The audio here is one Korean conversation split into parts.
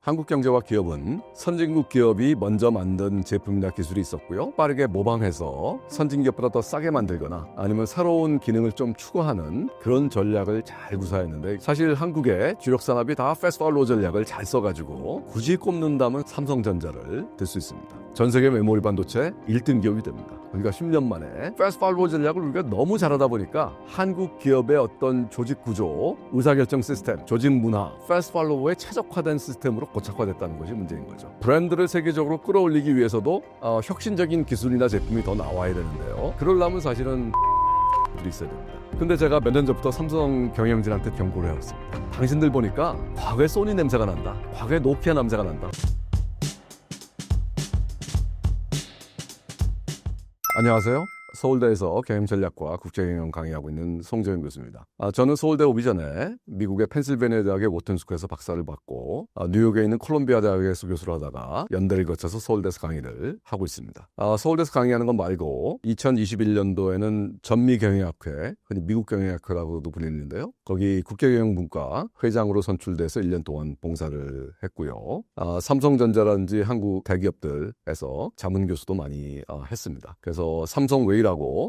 한국경제와 기업은 선진국 기업이 먼저 만든 제품이나 기술이 있었고요. 빠르게 모방해서 선진기업보다 더 싸게 만들거나 아니면 새로운 기능을 좀 추구하는 그런 전략을 잘 구사했는데, 사실 한국의 주력 산업이 다 패스트 팔로우 전략을 잘 써가지고 굳이 꼽는다면 삼성전자를 들 수 있습니다. 전 세계 메모리 반도체 1등 기업이 됩니다. 그러니까 10년 만에 패스트 팔로우 전략을 우리가 너무 잘하다 보니까 한국 기업의 어떤 조직 구조, 의사결정 시스템, 조직 문화, 패스트 팔로우에 최적화된 시스템으로 고착화됐다는 것이 문제인 거죠. 브랜드를 세계적으로 끌어올리기 위해서도 혁신적인 기술이나 제품이 더 나와야 되는데요. 그러려면 사실은 들이 있어야 됩니다. 근데 제가 몇 년 전부터 삼성 경영진한테 경고를 해왔습니다. 당신들 보니까 과거에 소니 냄새가 난다, 과거에 노키아 냄새가 난다. 안녕하세요. 서울대에서 경영전략과 국제경영 강의하고 있는 송재현 교수입니다. 저는 서울대 오기 전에 미국의 펜실베니아 대학의 워튼스쿨에서 박사를 받고 뉴욕에 있는 콜롬비아 대학에서 교수를 하다가 연대를 거쳐서 서울대에서 강의를 하고 있습니다. 서울대에서 강의하는 건 말고 2021년도에는 전미경영학회, 흔히 미국경영학회라고도 불리는데요. 거기 국제경영분과 회장으로 선출돼서 1년 동안 봉사를 했고요. 삼성전자라든지 한국 대기업들에서 자문교수도 많이 했습니다. 그래서 삼성웨이라고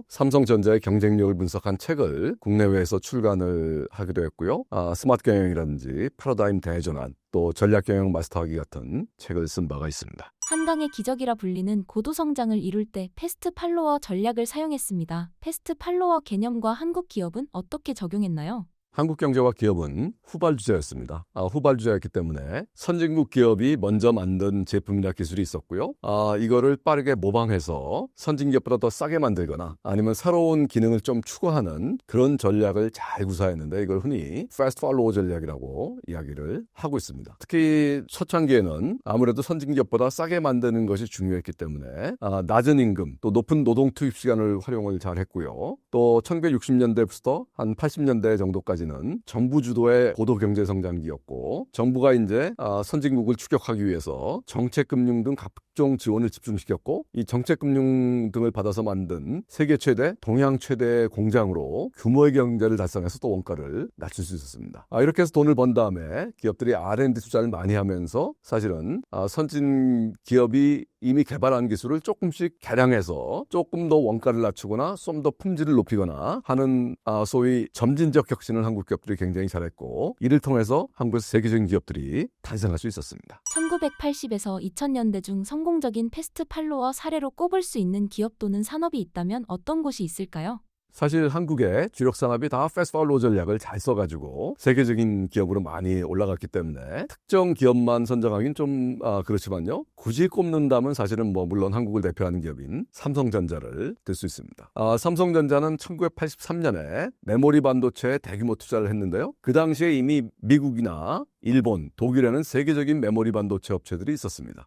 삼성전자의 경쟁력을 분석한 책을 국내외에서 출간을 하기도 했고요. 스마트 경영이라든지 패러다임 대전환, 또 전략경영 마스터하기 같은 책을 쓴 바가 있습니다. 한강의 기적이라 불리는 고도성장을 이룰 때 패스트 팔로워 전략을 사용했습니다. 패스트 팔로워 개념과 한국 기업은 어떻게 적용했나요? 한국 경제와 기업은 후발주자였습니다. 후발주자였기 때문에 선진국 기업이 먼저 만든 제품이나 기술이 있었고요. 이거를 빠르게 모방해서 선진기업보다 더 싸게 만들거나 아니면 새로운 기능을 좀 추구하는 그런 전략을 잘 구사했는데, 이걸 흔히 패스트 팔로우 전략이라고 이야기를 하고 있습니다. 특히 초창기에는 아무래도 선진기업보다 싸게 만드는 것이 중요했기 때문에 낮은 임금, 또 높은 노동 투입 시간을 활용을 잘 했고요. 또 1960년대부터 한 80년대 정도까지 정부 주도의 고도 경제 성장기였고, 정부가 이제 선진국을 추격하기 위해서 정책금융 등 각종 지원을 집중시켰고, 이 정책금융 등을 받아서 만든 세계 최대, 동양 최대 공장으로 규모의 경제를 달성해서 또 원가를 낮출 수 있었습니다. 이렇게 해서 돈을 번 다음에 기업들이 R&D 투자를 많이 하면서 사실은 선진 기업이 이미 개발한 기술을 조금씩 개량해서 조금 더 원가를 낮추거나 좀 더 품질을 높이거나 하는 소위 점진적 혁신을 한국 기업들이 굉장히 잘했고, 이를 통해서 한국에서 세계적인 기업들이 탄생할 수 있었습니다. 1980에서 2000년대 중 성공적인 패스트 팔로워 사례로 꼽을 수 있는 기업 또는 산업이 있다면 어떤 곳이 있을까요? 사실 한국의 주력 산업이 다 패스트 팔로우 전략을 잘 써가지고 세계적인 기업으로 많이 올라갔기 때문에 특정 기업만 선정하기는 좀 그렇지만요. 굳이 꼽는다면 사실은 물론 한국을 대표하는 기업인 삼성전자를 들 수 있습니다. 삼성전자는 1983년에 메모리 반도체에 대규모 투자를 했는데요. 그 당시에 이미 미국이나 일본, 독일에는 세계적인 메모리 반도체 업체들이 있었습니다.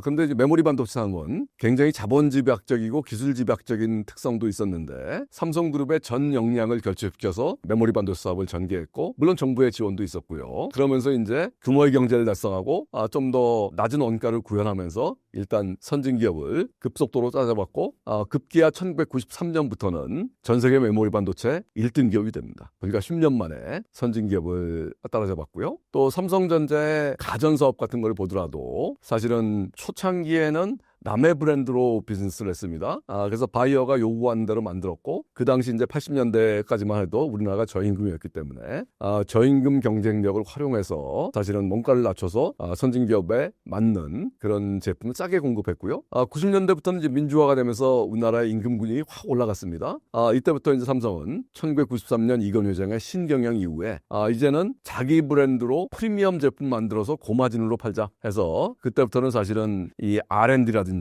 근데 이제 메모리 반도체 산업은 굉장히 자본 집약적이고 기술 집약적인 특성도 있었는데, 삼성그룹의 전 역량을 결집시켜서 메모리 반도체 사업을 전개했고, 물론 정부의 지원도 있었고요. 그러면서 이제 규모의 경제를 달성하고 좀 더 낮은 원가를 구현하면서 일단 선진 기업을 급속도로 따져봤고, 급기야 1993년부터는 전 세계 메모리 반도체 1등 기업이 됩니다. 그러니까 10년 만에 선진 기업을 따라잡았고요. 또 삼성전자의 가전사업 같은 걸 보더라도 사실은 초창기에는 남의 브랜드로 비즈니스를 했습니다. 그래서 바이어가 요구한 대로 만들었고, 그 당시 이제 80년대까지만 해도 우리나라가 저임금이었기 때문에 저임금 경쟁력을 활용해서 사실은 원가를 낮춰서 선진기업에 맞는 그런 제품을 싸게 공급했고요. 90년대부터는 이제 민주화가 되면서 우리나라의 임금군이 확 올라갔습니다. 이때부터 이제 삼성은 1993년 이건 회장의 신경영 이후에 이제는 자기 브랜드로 프리미엄 제품 만들어서 고마진으로 팔자 해서, 그때부터는 사실은 이 R&D라든지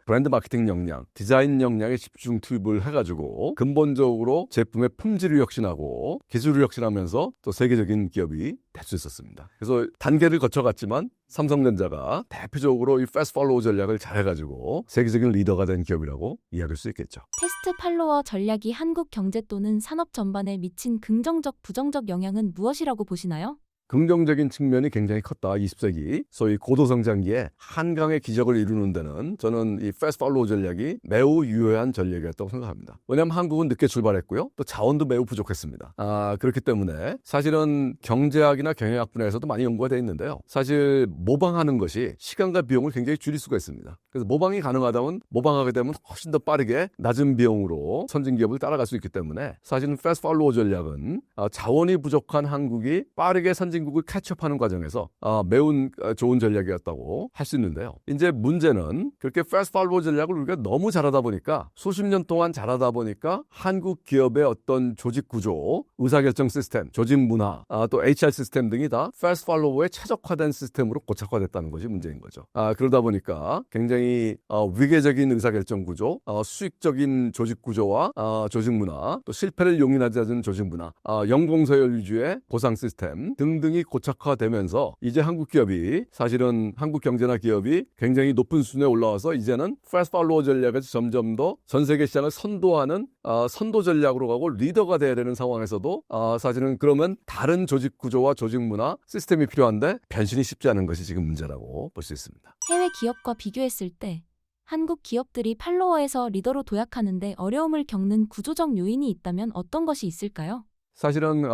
브랜드 마케팅 역량, 디자인 역량에 집중 투입을 해가지고 근본적으로 제품의 품질을 혁신하고 기술을 혁신하면서 또 세계적인 기업이 될 수 있었습니다. 그래서 단계를 거쳐갔지만 삼성전자가 대표적으로 이 패스트 팔로우 전략을 잘해가지고 세계적인 리더가 된 기업이라고 이야기할 수 있겠죠. 패스트 팔로워 전략이 한국 경제 또는 산업 전반에 미친 긍정적, 부정적 영향은 무엇이라고 보시나요? 긍정적인 측면이 굉장히 컸다. 20세기 소위 고도성장기에 한강의 기적을 이루는 데는 저는 이 패스트 팔로우 전략이 매우 유효한 전략이었다고 생각합니다. 왜냐하면 한국은 늦게 출발했고요. 또 자원도 매우 부족했습니다. 그렇기 때문에 사실은 경제학이나 경영학 분야에서도 많이 연구가 되어 있는데요. 사실 모방하는 것이 시간과 비용을 굉장히 줄일 수가 있습니다. 그래서 모방이 가능하다면 모방하게 되면 훨씬 더 빠르게 낮은 비용으로 선진기업을 따라갈 수 있기 때문에 사실은 패스트 팔로우 전략은 자원이 부족한 한국이 빠르게 선진국을 캐치업하는 과정에서 매우 좋은 전략이었다고 할 수 있는데요. 이제 문제는 그렇게 패스트 팔로우 전략을 우리가 너무 잘하다 보니까 수십 년 동안 잘하다 보니까 한국 기업의 어떤 조직 구조, 의사결정 시스템, 조직 문화, 또 HR 시스템 등이 다 패스트 팔로우에 최적화된 시스템으로 고착화됐다는 것이 문제인 거죠. 그러다 보니까 굉장히 위계적인 의사결정 구조, 수익적인 조직 구조와 조직 문화, 또 실패를 용인하지 않는 조직 문화, 연공서열 위주의 보상 시스템 등등이 고착화되면서 이제 한국 기업이 사실은 한국 경제나 기업이 굉장히 높은 수준에 올라와서 이제는 패스트 팔로워 전략에서 점점 더 전 세계 시장을 선도하는 선도 전략으로 가고 리더가 돼야 되는 상황에서도 사실은 그러면 다른 조직 구조와 조직 문화, 시스템이 필요한데 변신이 쉽지 않은 것이 지금 문제라고 볼 수 있습니다. 해외 기업과 비교했을 때 한국 기업들이 팔로워에서 리더로 도약하는데 어려움을 겪는 구조적 요인이 있다면 어떤 것이 있을까요? 사실은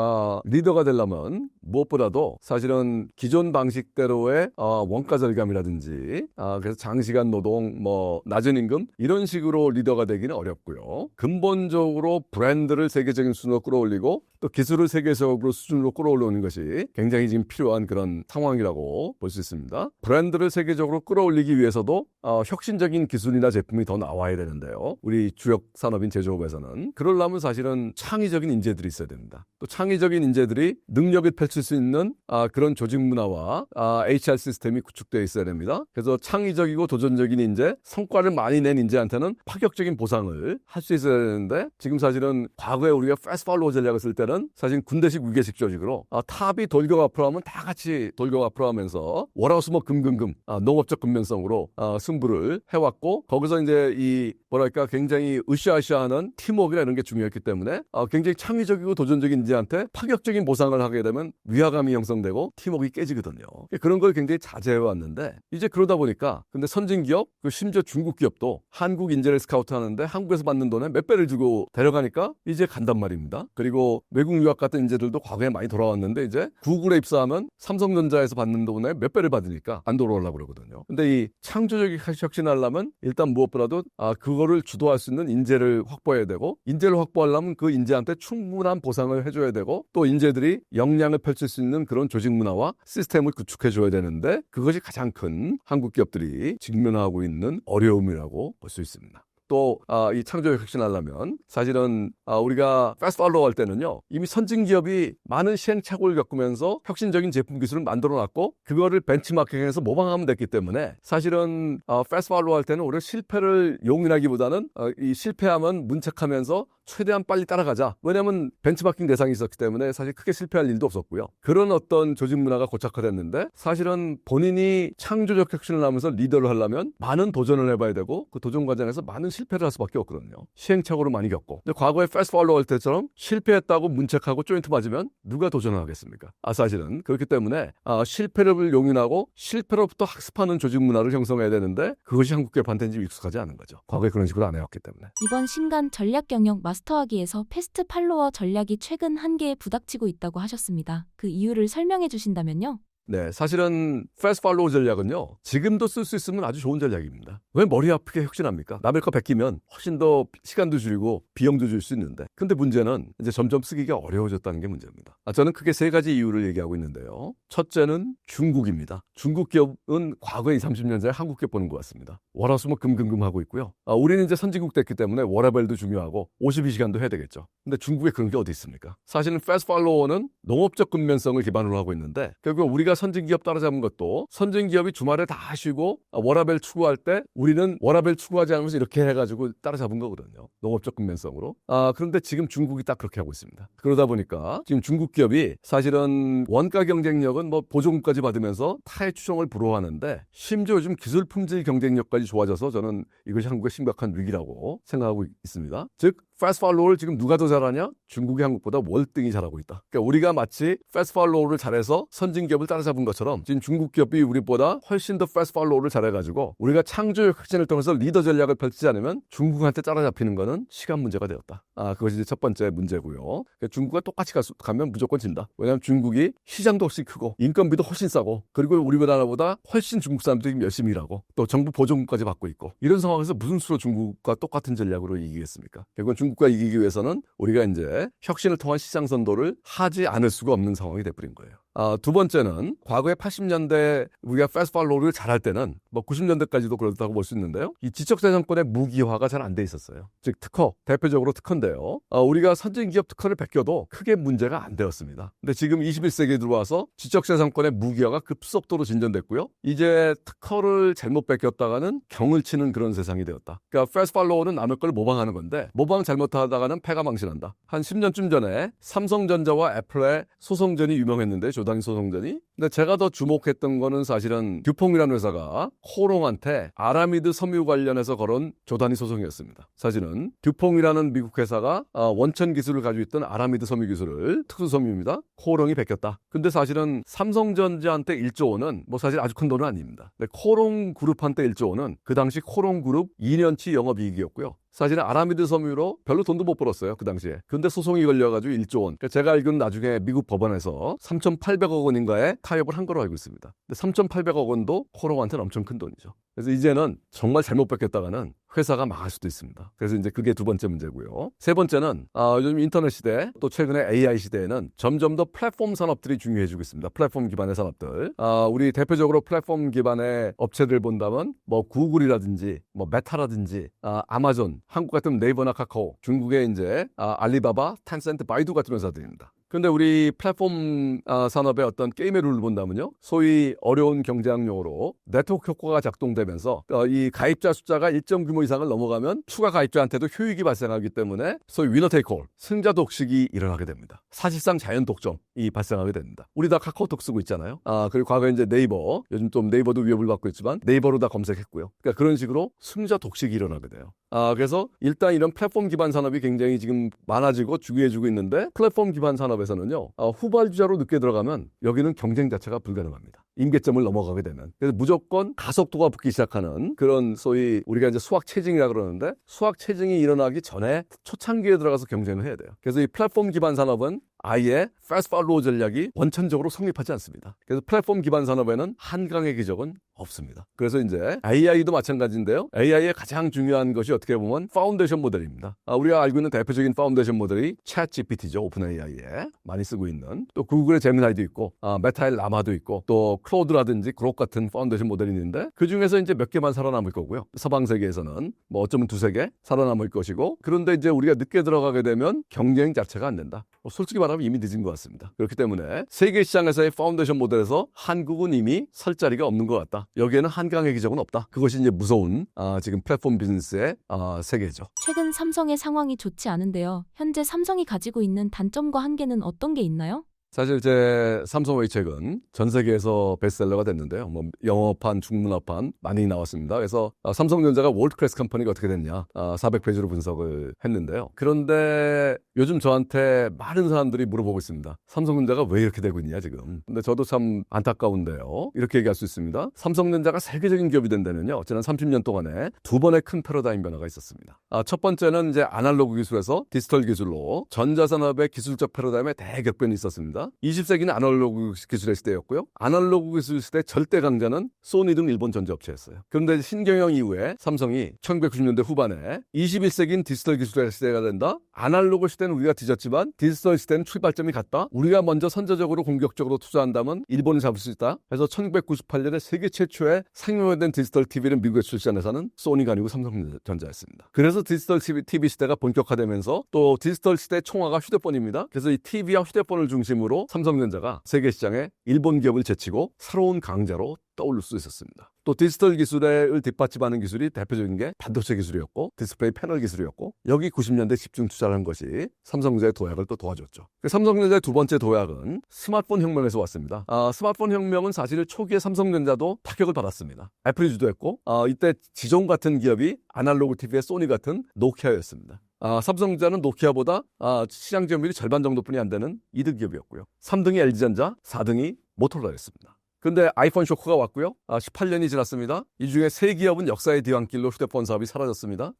리더가 되려면 무엇보다도 사실은 기존 방식대로의 원가 절감이라든지 그래서 장시간 노동, 낮은 임금 이런 식으로 리더가 되기는 어렵고요. 근본적으로 브랜드를 세계적인 수준으로 끌어올리고 또 기술을 세계적으로 수준으로 끌어올리는 것이 굉장히 지금 필요한 그런 상황이라고 볼 수 있습니다. 브랜드를 세계적으로 끌어올리기 위해서도 혁신적인 기술이나 제품이 더 나와야 되는데요. 우리 주력 산업인 제조업에서는 그러려면 사실은 창의적인 인재들이 있어야 됩니다. 또 창의적인 인재들이 능력을 펼칠 수 있는 그런 조직 문화와 HR 시스템이 구축되어 있어야 됩니다. 그래서 창의적이고 도전적인 인재, 성과를 많이 낸 인재한테는 파격적인 보상을 할 수 있어야 되는데 지금 사실은 과거에 우리가 패스트 팔로우 전략을 쓸 때는 사실 군대식 위계식 조직으로 탑이 돌격 앞으로 하면 다 같이 돌격 앞으로 하면서 월화수목 금금금 농업적 근면성으로 승부를 해왔고 거기서 이제 이 뭐랄까 굉장히 으쌰으쌰하는 팀워크나 이런 게 중요했기 때문에 굉장히 창의적이고 도전적인 인재한테 파격적인 보상을 하게 되면 위화감이 형성되고 팀워크가 깨지거든요. 그런 걸 굉장히 자제해왔는데 이제 그러다 보니까 근데 선진기업 심지어 중국 기업도 한국 인재를 스카우트하는데 한국에서 받는 돈에 몇 배를 주고 데려가니까 이제 간단 말입니다. 그리고 외국 유학 같은 인재들도 과거에 많이 돌아왔는데 이제 구글에 입사하면 삼성전자에서 받는 돈에 몇 배를 받으니까 안 돌아오려고 그러거든요. 근데 이 창조적인 혁신을 하려면 일단 무엇보다도 그거를 주도할 수 있는 인재를 확보해야 되고 인재를 확보하려면 그 인재한테 충분한 보상을 해줘야 되고 또 인재들이 역량을 펼칠 수 있는 그런 조직 문화와 시스템을 구축해줘야 되는데 그것이 가장 큰 한국 기업들이 직면하고 있는 어려움이라고 볼 수 있습니다. 또 이 창조적 혁신하려면 사실은 우리가 패스트 팔로우 할 때는요 이미 선진 기업이 많은 시행착오를 겪으면서 혁신적인 제품 기술을 만들어놨고 그거를 벤치마킹해서 모방하면 됐기 때문에 사실은 패스트 팔로우 할 때는 우리가 실패를 용인하기보다는 이 실패하면 문책하면서 최대한 빨리 따라가자. 왜냐하면 벤치마킹 대상이 있었기 때문에 사실 크게 실패할 일도 없었고요. 그런 어떤 조직 문화가 고착화됐는데 사실은 본인이 창조적 혁신을 하면서 리더를 하려면 많은 도전을 해봐야 되고 그 도전 과정에서 많은 실패를 할 수밖에 없거든요. 시행착오를 많이 겪고. 근데 과거에 패스트 팔로우 할 때처럼 실패했다고 문책하고 조인트 맞으면 누가 도전을 하겠습니까? 사실은 그렇기 때문에 실패를 용인하고 실패로부터 학습하는 조직 문화를 형성해야 되는데 그것이 한국 기업한테는 지금 익숙하지 않은 거죠. 과거에 그런 식으로 안 해왔기 때문에. 이번 신간 전략경영 마스터하기에서 패스트 팔로워 전략이 최근 한계에 부닥치고 있다고 하셨습니다. 그 이유를 설명해 주신다면요? 네, 사실은 패스트 팔로우 전략은요 지금도 쓸 수 있으면 아주 좋은 전략입니다. 왜 머리 아프게 혁신합니까? 남의 거 베끼면 훨씬 더 시간도 줄이고 비용도 줄 수 있는데 근데 문제는 이제 점점 쓰기가 어려워졌다는 게 문제입니다. 저는 크게 세 가지 이유를 얘기하고 있는데요. 첫째는 중국입니다. 중국 기업은 과거에 20, 30년 전에 한국 기업 보는 것 같습니다. 월화수목 금금금 하고 있고요. 우리는 이제 선진국 됐기 때문에 워라밸도 중요하고 52시간도 해야 되겠죠. 근데 중국에 그런 게 어디 있습니까? 사실은 패스트 팔로워는 농업적 근면성을 기반으로 하고 있는데 결국 우리가 선진기업 따라잡은 것도 선진기업이 주말에 다 쉬고 워라밸 추구할 때 우리는 워라밸 추구하지 않으면서 이렇게 해가지고 따라잡은 거거든요. 농업적 근면성으로. 그런데 지금 중국이 딱 그렇게 하고 있습니다. 그러다 보니까 지금 중국 기업이 사실은 원가 경쟁력은 보조금까지 받으면서 타의 추종을 불허하는데 심지어 요즘 기술 품질 경쟁력까지 좋아져서 저는 이것이 한국의 심각한 위기라고 생각하고 있습니다. 즉 패스트 팔로우를 지금 누가 더 잘하냐? 중국이 한국보다 월등히 잘하고 있다. 그러니까 우리가 마치 패스트 팔로우를 잘해서 선진 기업을 따라잡은 것처럼 지금 중국 기업이 우리보다 훨씬 더 패스트 팔로우를 잘해가지고 우리가 창조적 혁신을 통해서 리더 전략을 펼치지 않으면 중국한테 따라잡히는 거는 시간 문제가 되었다. 그것이 이제 첫 번째 문제고요. 그러니까 중국과 똑같이 가면 무조건 진다. 왜냐하면 중국이 시장도 훨씬 크고 인건비도 훨씬 싸고 그리고 우리나라보다 훨씬 중국 사람들이 열심히 일하고 또 정부 보조금까지 받고 있고 이런 상황에서 무슨 수로 중국과 똑같은 전략으로 이기겠습니까? 결국은 중국과 이기기 위해서는 우리가 이제 혁신을 통한 시장 선도를 하지 않을 수가 없는 상황이 돼버린 거예요. 두 번째는 과거에 80년대 우리가 패스트 팔로우를 잘할 때는 뭐 90년대까지도 그렇다고 볼 수 있는데요. 이 지적재정권의 무기화가 잘 안 돼 있었어요. 즉 특허, 대표적으로 특허인데요. 우리가 선진기업 특허를 베껴도 크게 문제가 안 되었습니다. 근데 지금 21세기에 들어와서 지적재정권의 무기화가 급속도로 진전됐고요. 이제 특허를 잘못 베꼈다가는 경을 치는 그런 세상이 되었다. 그러니까 패스트 팔로우는 남의 걸 모방하는 건데 모방 잘못하다가는 패가 망신한다. 한 10년쯤 전에 삼성전자와 애플의 소송전이 유명했는데 조단위 소송전이. 근데 제가 더 주목했던 거는 사실은 듀퐁이라는 회사가 코롱한테 아라미드 섬유 관련해서 걸은 조단위 소송이었습니다. 사실은 듀퐁이라는 미국 회사가 원천 기술을 가지고 있던 아라미드 섬유 기술을 특수 섬유입니다. 코롱이 베꼈다. 근데 사실은 삼성전자한테 1조 원은 뭐 사실 아주 큰 돈은 아닙니다. 근데 코롱 그룹한테 1조 원은 그 당시 코롱 그룹 2년치 영업이익이었고요. 사실은 아라미드 섬유로 별로 돈도 못 벌었어요. 그 당시에. 근데 소송이 걸려가지고 1조 원. 그러니까 제가 알기로는 나중에 미국 법원에서 3,800억 원인가에 타협을 한 거로 알고 있습니다. 근데 3,800억 원도 코롱한테는 엄청 큰 돈이죠. 그래서 이제는 정말 잘못 뺏겼다가는 회사가 망할 수도 있습니다. 그래서 이제 그게 두 번째 문제고요. 세 번째는 요즘 인터넷 시대 또 최근에 AI 시대에는 점점 더 플랫폼 산업들이 중요해지고 있습니다. 플랫폼 기반의 산업들. 우리 대표적으로 플랫폼 기반의 업체들 본다면 뭐 구글이라든지 뭐 메타라든지 아마존, 한국 같은 네이버나 카카오, 중국의 이제 알리바바, 텐센트, 바이두 같은 회사들입니다. 근데 우리 플랫폼 산업의 어떤 게임의 룰을 본다면요. 소위 어려운 경제학 용어로 네트워크 효과가 작동되면서 이 가입자 숫자가 일정 규모 이상을 넘어가면 추가 가입자한테도 효익이 발생하기 때문에 소위 위너 테이크 올, 승자 독식이 일어나게 됩니다. 사실상 자연 독점이 발생하게 됩니다. 우리 다 카카오톡 쓰고 있잖아요. 그리고 과거에 이제 네이버, 요즘 좀 네이버도 위협을 받고 있지만 네이버로 다 검색했고요. 그러니까 그런 식으로 승자 독식이 일어나게 돼요. 그래서 일단 이런 플랫폼 기반 산업이 굉장히 지금 많아지고 주기해지고 있는데 플랫폼 기반 산업에서는요. 후발주자로 늦게 들어가면 여기는 경쟁 자체가 불가능합니다. 임계점을 넘어가게 되면. 그래서 무조건 가속도가 붙기 시작하는 그런 소위 우리가 이제 수학 체증이라 그러는데 수학 체증이 일어나기 전에 초창기에 들어가서 경쟁을 해야 돼요. 그래서 이 플랫폼 기반 산업은 아예 패스트 팔로우 전략이 원천적으로 성립하지 않습니다. 그래서 플랫폼 기반 산업에는 한강의 기적은 없습니다. 그래서 이제 AI도 마찬가지인데요. AI의 가장 중요한 것이 어떻게 보면 파운데이션 모델입니다. 우리가 알고 있는 대표적인 파운데이션 모델이 챗GPT죠. 오픈 AI에 많이 쓰고 있는. 또 구글의 제미나이도 있고 메타의 라마도 있고 또 클로드라든지 그록 같은 파운데이션 모델이 있는데 그중에서 이제 몇 개만 살아남을 거고요. 서방 세계에서는 뭐 어쩌면 두세 개 살아남을 것이고 그런데 이제 우리가 늦게 들어가게 되면 경쟁 자체가 안 된다. 솔직히 말하면 이미 늦은 것 같습니다. 그렇기 때문에 세계 시장에서의 파운데이션 모델에서 한국은 이미 설 자리가 없는 것 같다. 여기에는 한강의 기적은 없다. 그것이 이제 무서운 지금 플랫폼 비즈니스의 세계죠. 최근 삼성의 상황이 좋지 않은데요. 현재 삼성이 가지고 있는 단점과 한계는 어떤 게 있나요? 사실 제 삼성웨이 책은 전 세계에서 베스트셀러가 됐는데요. 뭐 영어판, 중문어판 많이 나왔습니다. 그래서 삼성전자가 월드클래스 컴퍼니가 어떻게 됐냐 400페이지로 분석을 했는데요. 그런데 요즘 저한테 많은 사람들이 물어보고 있습니다. 삼성전자가 왜 이렇게 되고 있냐 지금. 근데 저도 참 안타까운데요. 이렇게 얘기할 수 있습니다. 삼성전자가 세계적인 기업이 된 데는요. 지난 30년 동안에 두 번의 큰 패러다임 변화가 있었습니다. 첫 번째는 이제 아날로그 기술에서 디지털 기술로 전자산업의 기술적 패러다임에 대격변이 있었습니다. 20세기는 아날로그 기술의 시대였고요. 아날로그 기술 시대 절대 강자는 소니 등 일본 전자업체였어요. 그런데 신경영 이후에 삼성이 1990년대 후반에 21세기는 디지털 기술의 시대가 된다. 아날로그 시대는 우리가 뒤졌지만 디지털 시대는 출발점이 같다. 우리가 먼저 선제적으로 공격적으로 투자한다면 일본을 잡을 수 있다. 그래서 1998년에 세계 최초의 상용화된 디지털 TV를 미국에 출시한 회사는 소니가 아니고 삼성전자였습니다. 그래서 디지털 TV 시대가 본격화되면서 또 디지털 시대 총화가 휴대폰입니다. 그래서 이 TV와 휴대폰을 중심으로 삼성전자가 세계 시장에 일본 기업을 제치고 새로운 강자로 떠오를 수 있었습니다. 또 디지털 기술을 뒷받침하는 기술이 대표적인 게 반도체 기술이었고 디스플레이 패널 기술이었고 여기 90년대 집중 투자를 한 것이 삼성전자의 도약을 또 도와줬죠. 삼성전자의 두 번째 도약은 스마트폰 혁명에서 왔습니다. 스마트폰 혁명은 사실 초기에 삼성전자도 타격을 받았습니다. 애플이 주도했고 이때 지종 같은 기업이 아날로그 TV의 소니 같은 노키아였습니다. 삼성전자는 노키아보다 시장 점유율이 절반 정도뿐이 안 되는 2등 기업이었고요. 3등이 LG전자, 4등이 모토로라였습니다. 근데 아이폰 쇼크가 왔고요. 18년이 지났습니다. 이 중에 세 기업은 역사의 뒤안길로 휴대폰 사업이 사라졌습니다.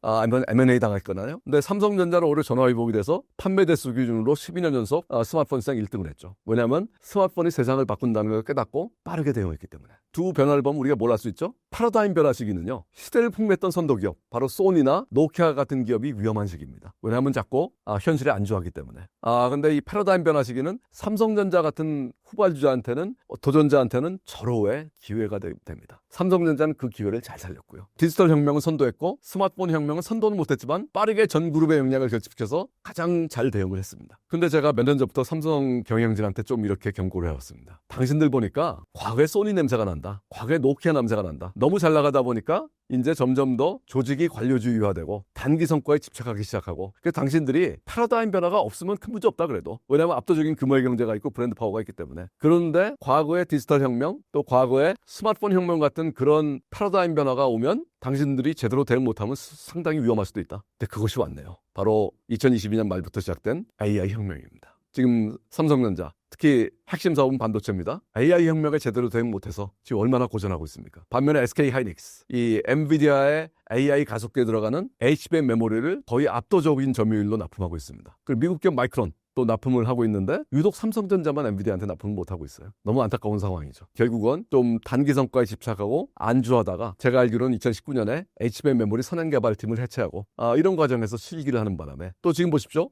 M&A 당했거든요. 근데 삼성전자는 올해 전화위복이 돼서 판매 대수 기준으로 12년 연속 스마트폰 시장 1등을 했죠. 왜냐하면 스마트폰이 세상을 바꾼다는 걸 깨닫고 빠르게 대응했기 때문에. 두 변화를 보면 우리가 뭘 알 수 있죠? 패러다임 변화 시기는요. 시대를 풍미했던 선도기업, 바로 소니나 노키아 같은 기업이 위험한 시기입니다. 왜냐하면 자꾸 현실에 안주하기 때문에. 근데 이 패러다임 변화 시기는 삼성전자 같은 후발주자한테는 도전자한테는 절호의 기회가 됩니다. 삼성전자는 그 기회를 잘 살렸고요. 디지털 혁명은 선도했고 스마트폰 혁명은 선도는 못했지만 빠르게 전 그룹의 역량을 결집해서 가장 잘 대응을 했습니다. 근데 제가 몇 년 전부터 삼성 경영진한테 좀 이렇게 경고를 해왔습니다. 당신들 보니까 과거에 소니 냄새가 난다. 과거에 노키아 냄새가 난다. 너무 잘 나가다 보니까 이제 점점 더 조직이 관료주의화되고 단기 성과에 집착하기 시작하고 그래서 당신들이 패러다임 변화가 없으면 큰 문제 없다 그래도 왜냐하면 압도적인 규모의 경제가 있고 브랜드 파워가 있기 때문에 그런데 과거의 디지털 혁명 또 과거의 스마트폰 혁명 같은 그런 패러다임 변화가 오면 당신들이 제대로 대응 못하면 상당히 위험할 수도 있다. 근데 그것이 왔네요. 바로 2022년 말부터 시작된 AI 혁명입니다. 지금 삼성전자 특히 핵심 사업은 반도체입니다. AI 혁명에 제대로 대응 못해서 지금 얼마나 고전하고 있습니까? 반면에 SK 하이닉스, 이 엔비디아의 AI 가속기에 들어가는 HBM 메모리를 거의 압도적인 점유율로 납품하고 있습니다. 그리고 미국 기업 마이크론 또 납품을 하고 있는데 유독 삼성전자만 엔비디아한테 납품을 못하고 있어요. 너무 안타까운 상황이죠. 결국은 좀 단기 성과에 집착하고 안주하다가 제가 알기로는 2019년에 HBM 메모리 선행 개발팀을 해체하고 이런 과정에서 실기를 하는 바람에 또 지금 보십시오.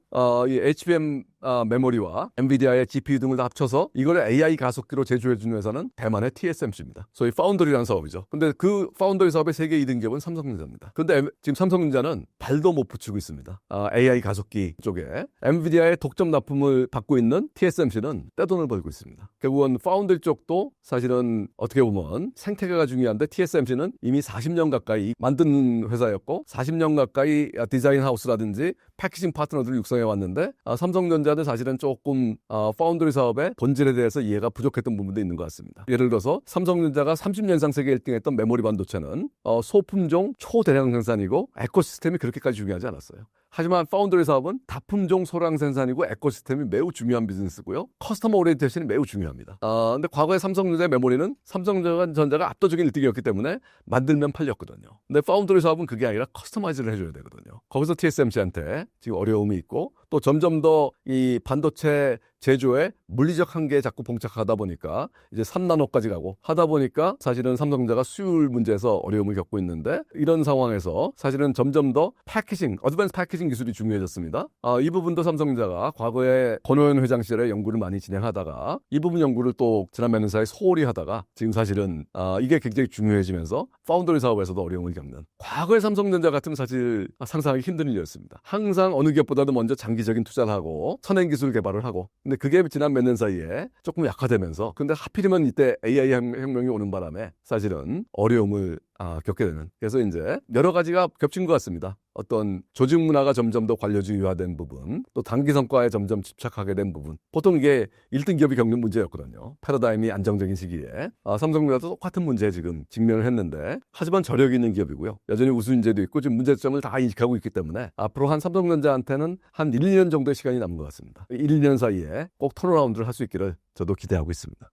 이 HBM 메모리와 엔비디아의 GPU 등을 다 합쳐서 이걸 AI 가속기로 제조해주는 회사는 대만의 TSMC입니다. 소위 파운드리라는 사업이죠. 근데 그 파운드리 사업의 세계 2등 기업은 삼성전자입니다. 근데 지금 삼성전자는 발도 못 붙이고 있습니다. AI 가속기 쪽에 엔비디아의 독점 납품을 받고 있는 TSMC는 떼돈을 벌고 있습니다. 결국은 파운드리 쪽도 사실은 어떻게 보면 생태계가 중요한데 TSMC는 이미 40년 가까이 만든 회사였고 40년 가까이 디자인 하우스라든지 패키징 파트너들을 육성해 왔는데 삼성전자는 사실은 조금 파운드리 사업의 본질에 대해서 이해가 부족했던 부분도 있는 것 같습니다. 예를 들어서 삼성전자가 30년상 세계 1등했던 메모리 반도체는 소품종 초대량 생산이고 에코시스템이 그렇게까지 중요하지 않았어요. 하지만 파운드리 사업은 다품종 소량 생산이고 에코시스템이 매우 중요한 비즈니스고요. 커스터머 오리엔테이션이 매우 중요합니다. 근데 과거에 삼성전자의 메모리는 삼성전자가 압도적인 1등이었기 때문에 만들면 팔렸거든요. 근데 파운드리 사업은 그게 아니라 커스터마이즈를 해줘야 되거든요. 거기서 TSMC한테 지금 어려움이 있고 또 점점 더 이 반도체 제조에 물리적 한계에 자꾸 봉착하다 보니까 이제 3나노까지 가고 하다 보니까 사실은 삼성전자가 수율 문제에서 어려움을 겪고 있는데 이런 상황에서 사실은 점점 더 어드밴스 패키징 기술이 중요해졌습니다. 이 부분도 삼성전자가 과거에 권오현 회장 시절에 연구를 많이 진행하다가 이 부분 연구를 또 지난 몇 년 사이 소홀히 하다가 지금 사실은 이게 굉장히 중요해지면서 파운드리 사업에서도 어려움을 겪는 과거의 삼성전자 같으면 사실 상상하기 힘든 일이었습니다. 항상 어느 기업보다도 먼저 장기적인 투자를 하고 선행 기술 개발을 하고 근데 그게 지난 몇 년 사이에 조금 약화되면서 근데 하필이면 이때 AI 혁명이 오는 바람에 사실은 어려움을 겪게 되는 그래서 이제 여러 가지가 겹친 것 같습니다. 어떤 조직 문화가 점점 더 관료주의화된 부분 또 단기 성과에 점점 집착하게 된 부분 보통 이게 1등 기업이 겪는 문제였거든요. 패러다임이 안정적인 시기에 삼성전자도 똑같은 문제에 지금 직면을 했는데 하지만 저력이 있는 기업이고요. 여전히 우수 인재도 있고 지금 문제점을 다 인식하고 있기 때문에 앞으로 한 삼성전자한테는 한 1, 2년 정도의 시간이 남은 것 같습니다. 1, 2년 사이에 꼭 턴어라운드를 할 수 있기를 저도 기대하고 있습니다.